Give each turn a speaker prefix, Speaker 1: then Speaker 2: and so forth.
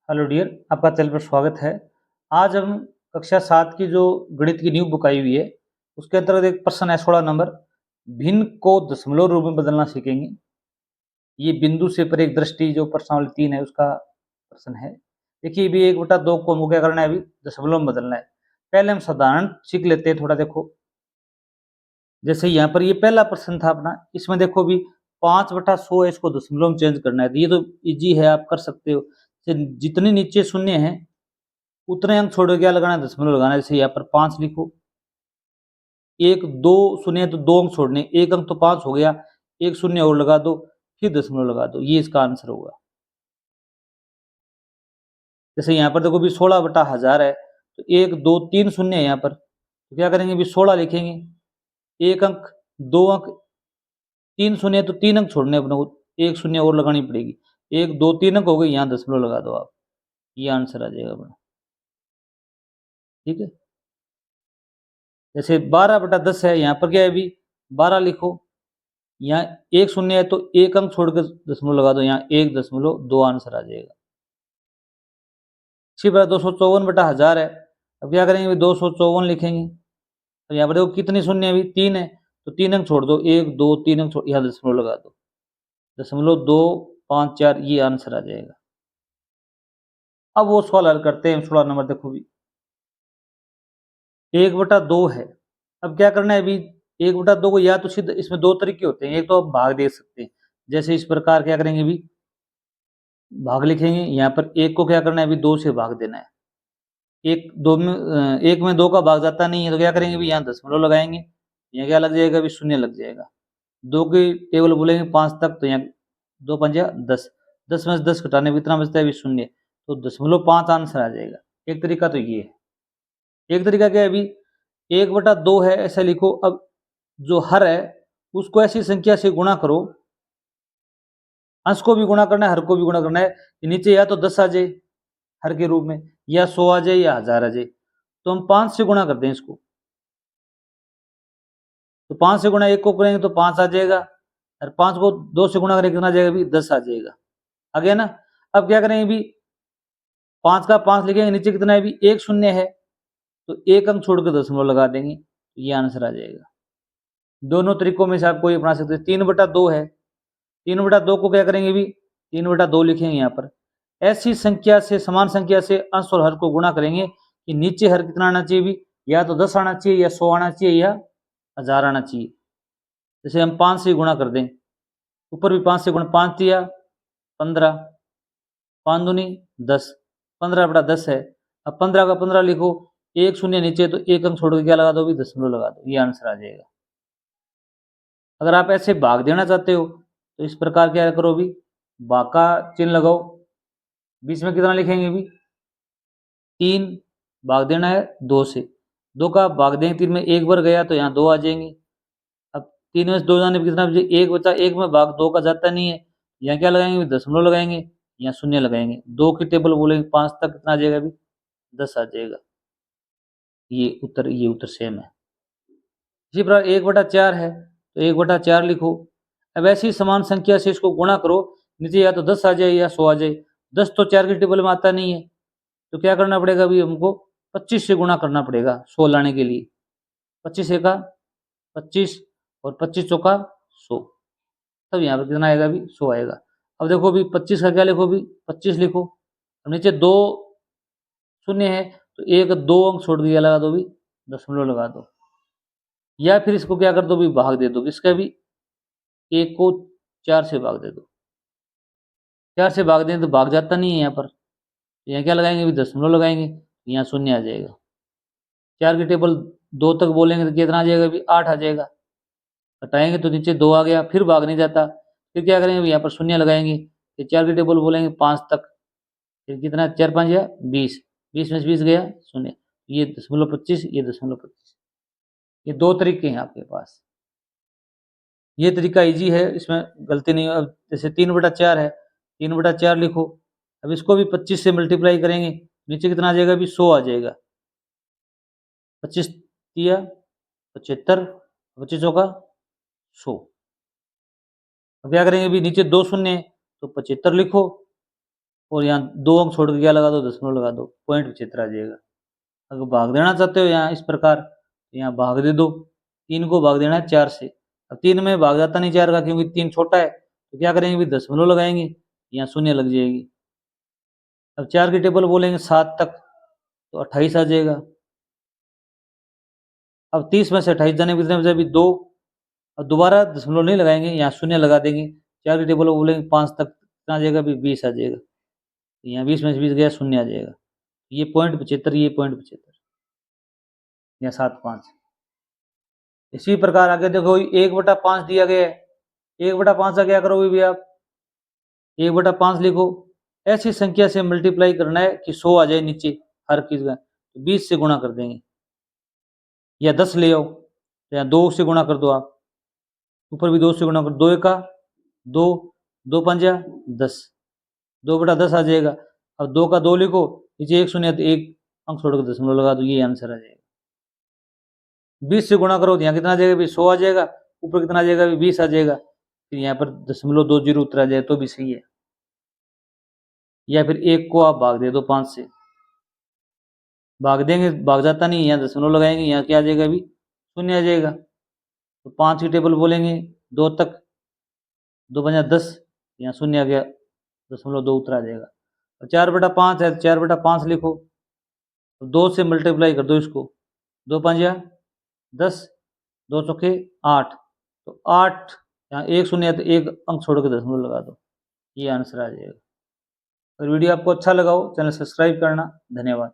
Speaker 1: Hello dear, आपका channel पर स्वागत है। आज हम कक्षा 7 की जो गणित की न्यू बुक आई हुई है, उसके अंतर्गत एक प्रश्न है 16 नंबर। भिन्न को दशमलव रूप में बदलना सीखेंगे। ये बिंदु से पर एक दृष्टि जो प्रश्नावली 3 है उसका प्रश्न है। देखिए भी 1/2 को हमको क्या करना है, अभी दशमलव में बदलना है। पहले हम साधारण सीख लेते हैं थोड़ा। देखो जैसे यहाँ पर ये पहला प्रश्न था अपना, इसमें देखो भी 5/100 है, इसको दशमलव में चेंज करना है। तो ये तो इजी है, आप कर सकते हो। जितने नीचे शून्य है उतने अंक छोड़ के क्या लगाना है, दशमलव लगाना है। जैसे यहाँ पर 5 लिखो, 1 2 शून्य है तो 2 अंक छोड़ने, 1 अंक तो 5 हो गया, 1 शून्य और लगा दो, फिर दशमलव लगा दो। ये इसका आंसर होगा। जैसे यहाँ पर देखो भी 16/1000 है, तो 1 2 3 शून्य है यहाँ पर, तो क्या करेंगे भी 16 लिखेंगे। 1 अंक, 2 अंक, 3 शून्य है तो 3 अंक छोड़ने अपने को, 1 शून्य और लगानी पड़ेगी। 1 2 3 अंक हो गए, यहाँ दशमलव लगा दो आप, ये आंसर आ जाएगा अपना। ठीक है। जैसे 12/10 है, यहाँ पर क्या है अभी 12 लिखो, यहाँ 1 शून्य है तो 1 अंक छोड़कर दशमलव लगा दो, यहाँ 1.2 आंसर आ जाएगा। इसी प्रकार 254/1000 है, अब क्या करेंगे 254 लिखेंगे। तो यहाँ पर देखो कितनी शून्य है, अभी 3 है, तो 3 अंक छोड़ दो, 1 2 3 अंक छोड़, यहाँ दशमलव लगा दो, 0.254, ये आंसर आ जाएगा। अब वो सवाल हल करते हैं। 16 नंबर देखो भी 1/2 है, अब क्या करना है अभी 1/2 को, या तो सीधे इसमें दो तरीके होते हैं। एक तो आप भाग दे सकते हैं, जैसे इस प्रकार क्या करेंगे अभी भाग लिखेंगे। यहाँ पर एक को क्या करना है अभी 2 से भाग देना है। एक में 2 का भाग जाता नहीं है, तो क्या करेंगे अभी यहाँ दशमलव लगाएंगे, यहाँ क्या लग जाएगा अभी शून्य लग जाएगा। 2 की टेबल बोलेंगे 5 तक, तो यहाँ 2 पंजा 10, 10 में से 10 घटाने में इतना बचता है अभी शून्य, तो 0.5 आंसर आ जाएगा। एक तरीका तो ये है। एक तरीका क्या है अभी 1/2 है ऐसा लिखो, अब जो हर है उसको ऐसी संख्या से गुणा करो, अंश को भी गुणा करना है, हर को भी गुणा करना है। नीचे या तो 10 आ जाए हर के रूप में, या 100 आ जाए, या 1000 आ जाए, तो हम 5 से गुणा कर दें इसको। तो 5 से गुणा 1 को करेंगे तो 5 आ जाएगा, और 5 को 2 से गुणा करेंगे कितना आ जाएगा भी 10 आ जाएगा। आ गया ना। अब क्या करेंगे भी 5 का 5 लिखेंगे, नीचे कितना है भी 1 शून्य है, तो 1 अंक छोड़ के दशमलव लगा देंगे, तो ये आंसर आ जाएगा। दोनों तरीकों में से आप कोई अपना सकते हैं। 3/2 है, 3/2 को क्या करेंगे भी 3/2 लिखेंगे यहाँ पर। ऐसी संख्या से, समान संख्या से अंश और हर को गुणा करेंगे कि नीचे हर कितना आना चाहिए भी, या तो 10 आना चाहिए, या 100 आना चाहिए, या 1000 आना चाहिए। जैसे हम 5 से गुणा कर दें, ऊपर भी 5 से गुणा, 5 दिया 15, 5 दूनी 10, 15/10 है। अब 15 का 15 लिखो, 1 शून्य नीचे, तो 1 अंक छोड़ के क्या लगा दो भी दशमलव लगा दो, ये आंसर आ जाएगा। अगर आप ऐसे भाग देना चाहते हो तो इस प्रकार क्या करो भी, भाग का चिन्ह लगाओ, बीच में कितना लिखेंगे भी 3, भाग देना है 2 से, 2 का भाग देंगे 3 में, 1 बार गया तो यहाँ 2 आ जाएंगे। अब 3 में से 2 जाने पर कितना बचे, 1 बचा, 1 में भाग 2 का जाता नहीं है, यहाँ क्या लगाएंगे दशमलव लगाएंगे, यहाँ शून्य लगाएंगे। 2 की टेबल बोलेंगे 5 तक, कितना आ जाएगा भी 10 आ जाएगा। ये उत्तर सेम है। इसी प्रकार 1/4 है, तो 1/4 लिखो। अब ऐसी समान संख्या से इसको गुणा करो, नीचे या तो 10 आ जाए या 100 आ जाए। 10 तो 4 की टेबल में आता नहीं है, तो क्या करना पड़ेगा अभी हमको 25 से गुणा करना पड़ेगा 100 लाने के लिए। 25 एका 25 और 25 चौका 100, तब यहाँ पर कितना आएगा अभी 100 आएगा। अब देखो अभी 25 का क्या लिखो, भी 25 लिखो, अब नीचे 2 शून्य है, तो 1 2 अंक छोड़ दिया, लगा दो भी दशमलव लगा दो, या फिर इसको क्या कर दो भी भाग दे दो, किसका भी 1 को 4 से भाग दे दो। 4 से भाग दें तो भाग जाता नहीं है यहाँ पर, यहाँ क्या लगाएंगे भी दशमलव लगाएंगे, यहाँ शून्य आ जाएगा। 4 की टेबल 2 तक बोलेंगे तो कितना आ जाएगा भी 8 आ जाएगा। हटाएंगे तो नीचे 2 आ गया, फिर भाग नहीं जाता, फिर क्या करेंगे यहाँ पर शून्य लगाएंगे। फिर 4 की टेबल बोलेंगे 5 तक, फिर कितना 4 5 या 20, 20 में से 20 गया शून्य, ये 0.25, ये 0.25। ये 2 तरीके हैं आपके पास। ये तरीका इजी है, इसमें गलती नहीं है। अब जैसे 3/4 है, 3/4 लिखो, अब इसको भी 25 से मल्टीप्लाई करेंगे, नीचे कितना आ जाएगा भी 100 आ जाएगा। 25 दिया 75, 25 चौका 100। अब क्या करेंगे भी नीचे 2 शून्य, तो 75 लिखो, और यहाँ 2 अंक छोड़ के क्या लगा दो, दशमलव लगा दो, पॉइंट 75 आ जाएगा। अगर भाग देना चाहते हो यहाँ इस प्रकार, तो यहाँ भाग दे दो, 3 को भाग देना है 4 से। अब 3 में भाग जाता नहीं 4 का, क्योंकि 3 छोटा है, तो क्या करेंगे भी दशमलव लगाएंगे, यहाँ शून्य लग जाएगी। अब 4 की टेबल बोलेंगे 7 तक, तो 28 आ जाएगा। अब 30 में से 28 जाने कितने बचे, अभी 2। अब दोबारा दशमलव नहीं लगाएंगे, यहाँ शून्य लगा देंगे। 4 की टेबल बोलेंगे 5 तक, कितना आ जाएगा, अभी 20 आ जाएगा। यहाँ 20 में से 20 गया, शून्य आ जाएगा। ये पॉइंट 75, ये पॉइंट 75, या 7.5। इसी प्रकार आगे देखो 1/5 दिया गया है, 1/5 का क्या करोगे भी आप, 1/5 लिखो। ऐसी संख्या से मल्टीप्लाई करना है कि 100 आ जाए नीचे हर चीज का, तो 20 से गुणा कर देंगे, या 10 ले आओ, तो यहाँ 2 से गुणा कर दो आप, ऊपर भी 2 से गुणा कर, 2 एका 2, 2 पंजा 10, 2/10 आ जाएगा। अब 2 का 2 लिखो, नीचे 1 शून्य, तो 1 अंक छोड़ कर दशमलव लगा दो, ये आंसर आ जाएगा। 20 से गुणा करो तो यहाँ कितना आ जाएगा, 100 आ जाएगा, ऊपर कितना आ जाएगा, 20 आ जाएगा, फिर यहाँ पर 0.20 उत्तर आ जाए तो भी सही है। या फिर 1 को आप भाग दे दो 5 से, भाग देंगे, भाग जाता नहीं, यहाँ दशमलव लगाएंगे, यहाँ क्या आ जाएगा, अभी शून्य आ जाएगा। तो 5 की टेबल बोलेंगे 2 तक, 2 पंजा 10, यहाँ शून्य आ गया, 0.2 उत्तर आ जाएगा। और 4/5 है, 4/5 लिखो, तो 2 से मल्टीप्लाई कर दो इसको, 2 पंजा 10, 2 चौके 8, तो 8, यहाँ 1 शून्य है, तो 1 अंक छोड़ के दशमलव लगा दो, ये आंसर आ जाएगा। अगर वीडियो आपको अच्छा लगा हो, चैनल सब्सक्राइब करना। धन्यवाद।